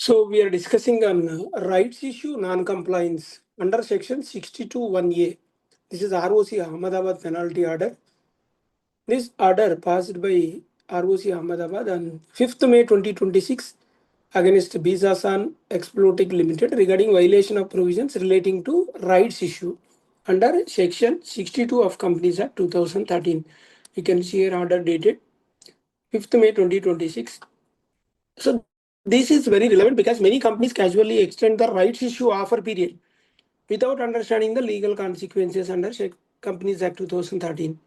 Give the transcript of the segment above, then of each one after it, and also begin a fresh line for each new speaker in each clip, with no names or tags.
So we are discussing on rights issue non-compliance under section 62(1)(a). This is ROC Ahmedabad penalty order. This order passed by ROC Ahmedabad on 5th May 2026 against Beezaasan Explotech Limited regarding violation of provisions relating to rights issue under section 62 of Companies Act 2013. You can see here order dated 5th May 2026. So this is very relevant because many companies casually extend the rights issue offer period without understanding the legal consequences under Companies Act 2013.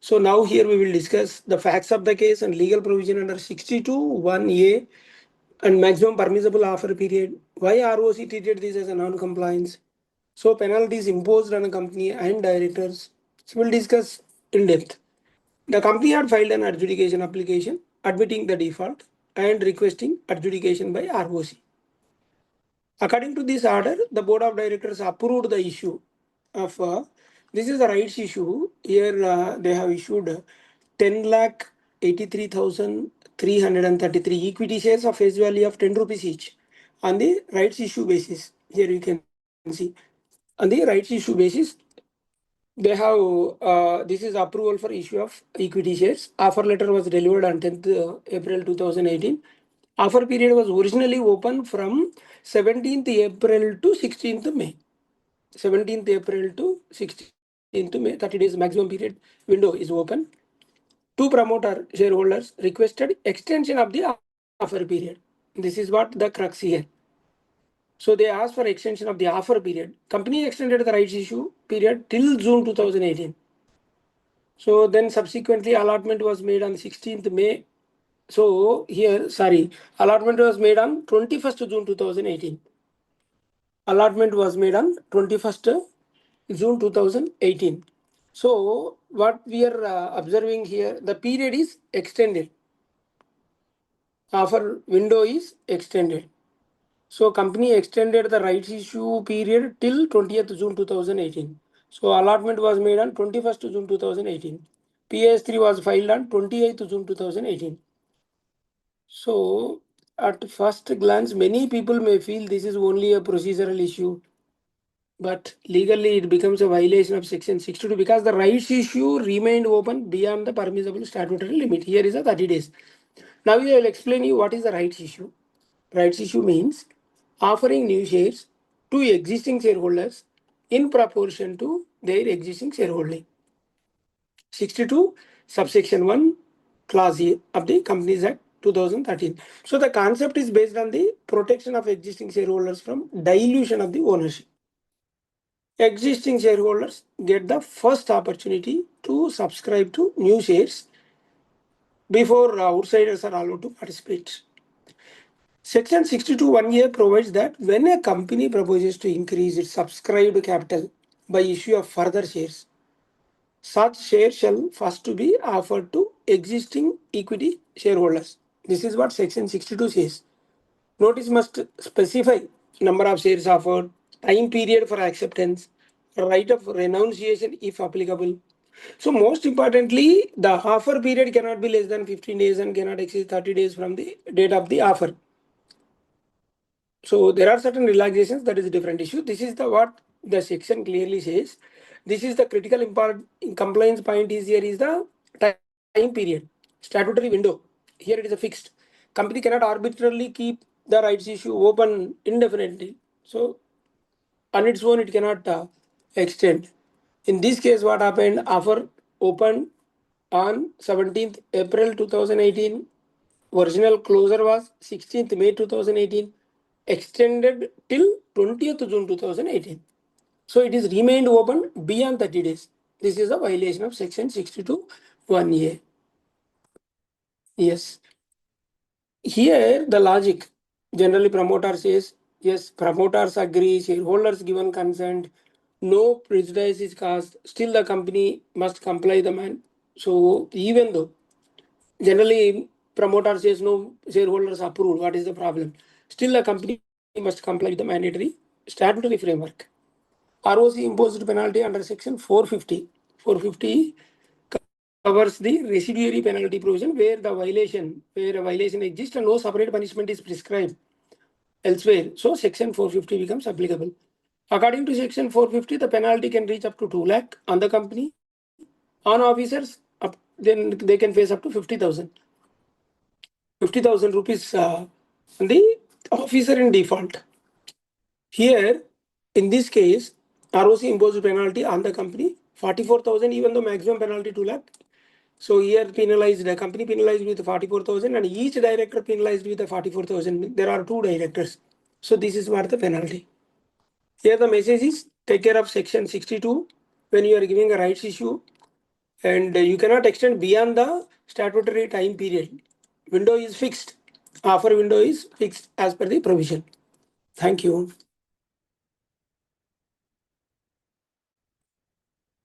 So now here we will discuss the facts of the case and legal provision under 62(1)(a) and maximum permissible offer period. Why ROC treated this as a non-compliance? So penalties imposed on a company and directors. So we'll discuss in depth. The company had filed an adjudication application admitting the default and requesting adjudication by ROC. According to this order, the board of directors approved the issue of this is a rights issue. Here they have issued 10,83,333 equity shares of face value of 10 rupees each on the rights issue basis. Here you can see on the rights issue basis. They have this is approval for issue of equity shares. Offer letter was delivered on 10th April 2018. Offer period was originally open from 17th April to 16th May. 17th April to 16th May, 30 days maximum period window is open. Two promoter shareholders requested extension of the offer period. This is what the crux here. So they asked for extension of the offer period. Company extended the rights issue period till June 2018. So then subsequently allotment was made on 16th May. So here, allotment was made on 21st June 2018. Allotment was made on 21st June 2018. So what we are observing here, the period is extended. Offer window is extended. So company extended the rights issue period till 20th June 2018. So allotment was made on 21st June 2018. PS3 was filed on 28th June 2018. So at first glance, many people may feel this is only a procedural issue, but legally it becomes a violation of section 62 because the rights issue remained open beyond the permissible statutory limit. Here is a 30 days. Now I will explain you what is the rights issue. Rights issue means offering new shares to existing shareholders in proportion to their existing shareholding. 62 subsection 1 clause A of the Companies Act 2013. So the concept is based on the protection of existing shareholders from dilution of the ownership. Existing shareholders get the first opportunity to subscribe to new shares before outsiders are allowed to participate. Section 62(1)(a) provides that when a company proposes to increase its subscribed capital by issue of further shares, such shares shall first to be offered to existing equity shareholders. This is what section 62 says. Notice must specify number of shares offered, time period for acceptance, right of renunciation if applicable. So most importantly, the offer period cannot be less than 15 days and cannot exceed 30 days from the date of the offer. So there are certain relaxations, that is a different issue. This is the what the section clearly says. This is the critical important compliance point is here is the time period, statutory window. Here it is a fixed. Company cannot arbitrarily keep the rights issue open indefinitely. So on its own it cannot extend. In this case, what happened? Offer opened on 17th April 2018. Original closure was 16th May 2018. Extended till 20th June 2018. So it is remained open beyond 30 days. This is a violation of section 62(1)(a). Yes. Here the logic, generally promoter says, yes, promoters agree, shareholders given consent, no prejudice is caused, still the company must comply the man. So even though generally promoter says no, shareholders approved, what is the problem? Still the company must comply with the mandatory statutory framework. ROC imposed penalty under section 450. 450 covers the residuary penalty provision where a violation exists and no separate punishment is prescribed. elsewhere. So section 450 becomes applicable. According to section 450, the penalty can reach up to 2 lakh on the company. On officers, then they can face up to 50,000. 50,000 rupees on the officer in default. Here, in this case, ROC imposed penalty on the company 44,000, even though maximum penalty 2 lakh. So here penalized, the company penalized with 44,000 and each director penalized with 44,000. There are 2 directors. So this is what the penalty. Here the message is take care of section 62 when you are giving a rights issue, and you cannot extend beyond the statutory time period. Window is fixed. Offer window is fixed as per the provision. Thank you.